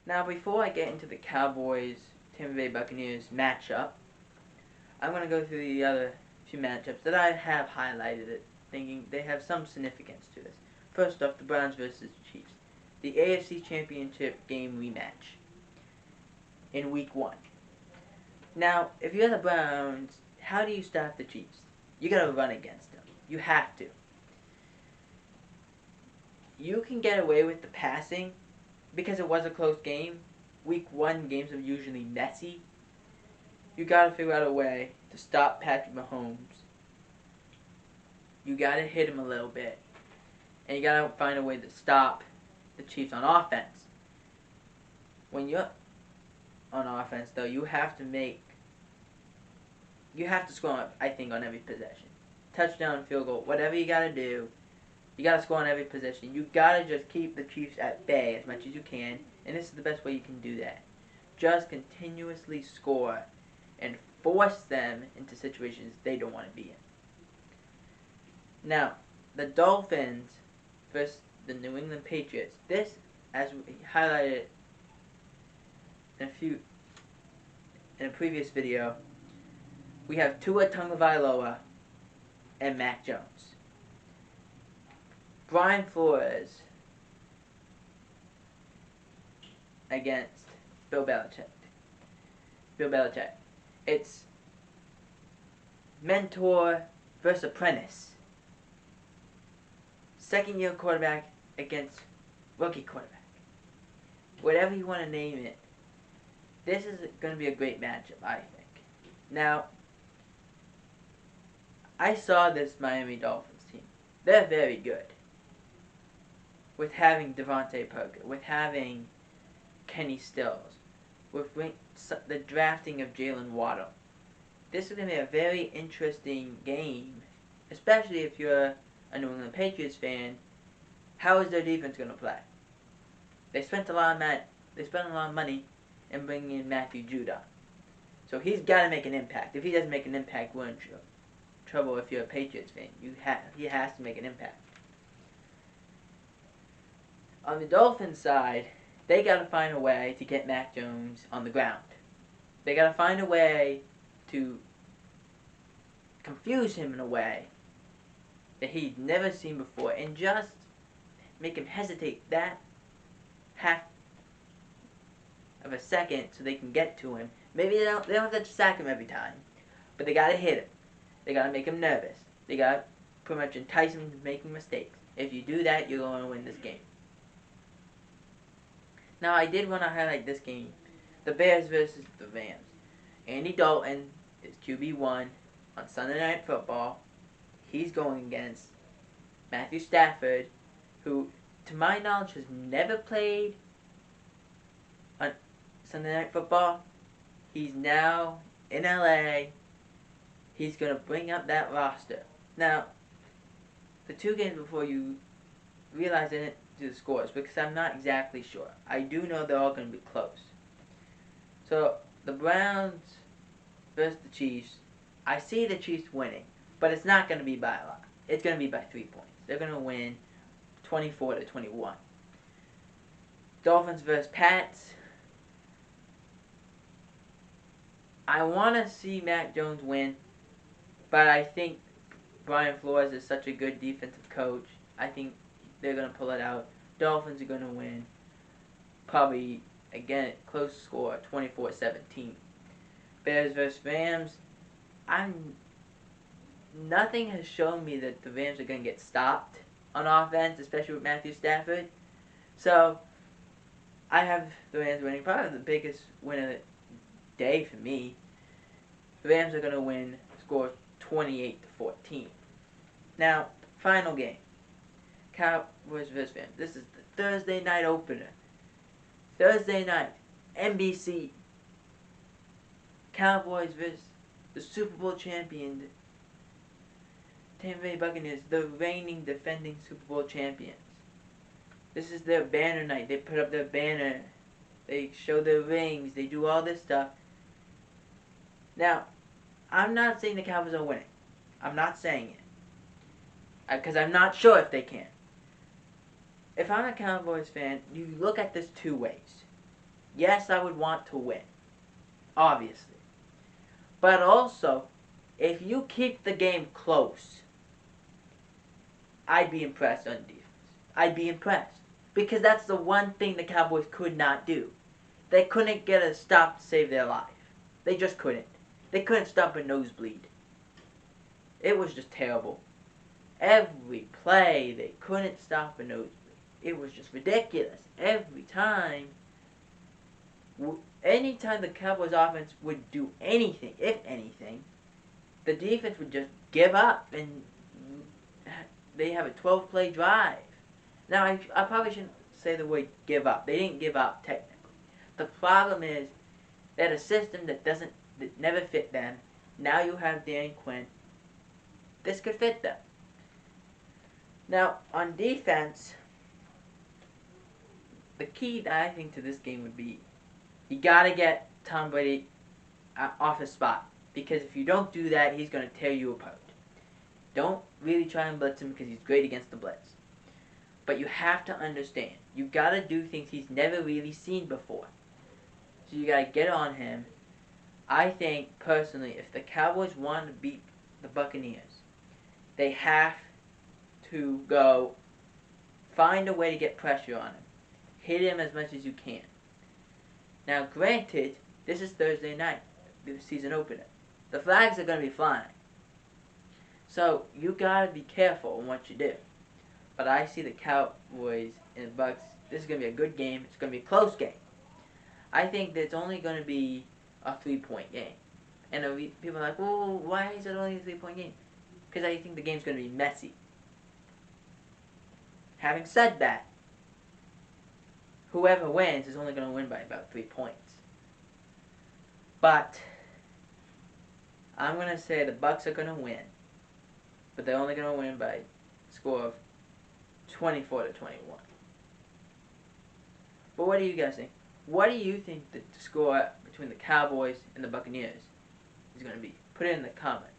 Now, before I get into the Cowboys Tampa Bay Buccaneers matchup, I'm going to go through the other few matchups that I have highlighted, thinking they have some significance to this. First off, the Browns versus the Chiefs, the AFC Championship game rematch in Week 1. Now, if you're the Browns, how do you stop the Chiefs? You got to run against them. You have to. You can get away with the passing because it was a close game. Week 1 games are usually messy. You got to figure out a way to stop Patrick Mahomes. You got to hit him a little bit. And you got to find a way to stop the Chiefs on offense. When you're on offense, though, you have to score, I think, on every possession. Touchdown, field goal, whatever you got to do. You got to score on every possession. You got to just keep the Chiefs at bay as much as you can. And this is the best way you can do that. Just continuously score and force them into situations they don't want to be in. Now, the Dolphins versus the New England Patriots. This, as we highlighted in a previous video, we have Tua Tagovailoa and Mac Jones. Brian Flores against Bill Belichick. It's mentor versus apprentice. Second-year quarterback against rookie quarterback. Whatever you want to name it. This is going to be a great matchup, I think. Now, I saw this Miami Dolphins team. They're very good. With having Devontae Parker, with having Kenny Stills, with the drafting of Jalen Waddle. This is going to be a very interesting game, especially if you're a New England Patriots fan. How is their defense going to play? They spent a lot of money in bringing in Matthew Judon. So he's got to make an impact. If he doesn't make an impact, we're in trouble if you're a Patriots fan. He has to make an impact. On the Dolphins side, they got to find a way to get Mac Jones on the ground. They got to find a way to confuse him in a way that he'd never seen before and just make him hesitate that half of a second so they can get to him. Maybe they don't have to sack him every time, but they got to hit him. They got to make him nervous. They got to pretty much entice him into making mistakes. If you do that, you're going to win this game. Now, I did want to highlight this game, the Bears versus the Rams. Andy Dalton is QB1 on Sunday Night Football. He's going against Matthew Stafford, who, to my knowledge, has never played on Sunday Night Football. He's now in LA. He's going to bring up that roster. Now, the 2 games before you realize I didn't do the scores because I'm not exactly sure. I do know they're all going to be close. So, the Browns versus the Chiefs. I see the Chiefs winning, but it's not going to be by a lot. It's going to be by 3 points. They're going to win 24-21. Dolphins versus Pats. I want to see Mac Jones win, but I think Brian Flores is such a good defensive coach. I think they're going to pull it out. Dolphins are going to win. Probably, again, close score, 24-17. Bears versus Rams. Nothing has shown me that the Rams are going to get stopped on offense, especially with Matthew Stafford. So, I have the Rams winning. Probably the biggest win of the day for me. The Rams are going to win, score 28-14. Now, final game. Cowboys vs. Rams. This is the Thursday night opener. Thursday night, NBC. Cowboys vs. the Super Bowl champion, Tampa Bay Buccaneers, the reigning, defending Super Bowl champions. This is their banner night. They put up their banner. They show their rings. They do all this stuff. Now, I'm not saying the Cowboys are winning. I'm not saying it. Because I'm not sure if they can. If I'm a Cowboys fan, you look at this 2 ways. yes, I would want to win, obviously. But also, if you keep the game close, I'd be impressed on defense. I'd be impressed. Because that's the one thing the Cowboys could not do. They couldn't get a stop to save their life. They just couldn't. They couldn't stop a nosebleed. It was just terrible. Every play, they couldn't stop a nosebleed. It was just ridiculous. Every time, anytime the Cowboys offense would do anything, if anything, the defense would just give up and they have a 12-play drive. Now, I probably shouldn't say the word give up. They didn't give up, technically. The problem is that a system that never fit them, now you have Dan Quinn, this could fit them. Now, on defense, the key, I think, to this game would be you got to get Tom Brady off his spot. Because if you don't do that, he's going to tear you apart. Don't really try and blitz him because he's great against the blitz. But you have to understand, you got to do things he's never really seen before. So you got to get on him. I think, personally, if the Cowboys want to beat the Buccaneers, they have to go find a way to get pressure on him. Hit him as much as you can. Now, granted, this is Thursday night, the season opener. The flags are going to be flying. So, you got to be careful in what you do. But I see the Cowboys and the Bucs, this is going to be a good game. It's going to be a close game. I think that it's only going to be a 3-point game. And people are like, well, why is it only a 3-point game? Because I think the game's going to be messy. Having said that, whoever wins is only going to win by about 3 points. But I'm going to say the Bucs are going to win. But they're only going to win by a score of 24-21. But what do you guys think? What do you think the score between the Cowboys and the Buccaneers is going to be? Put it in the comments.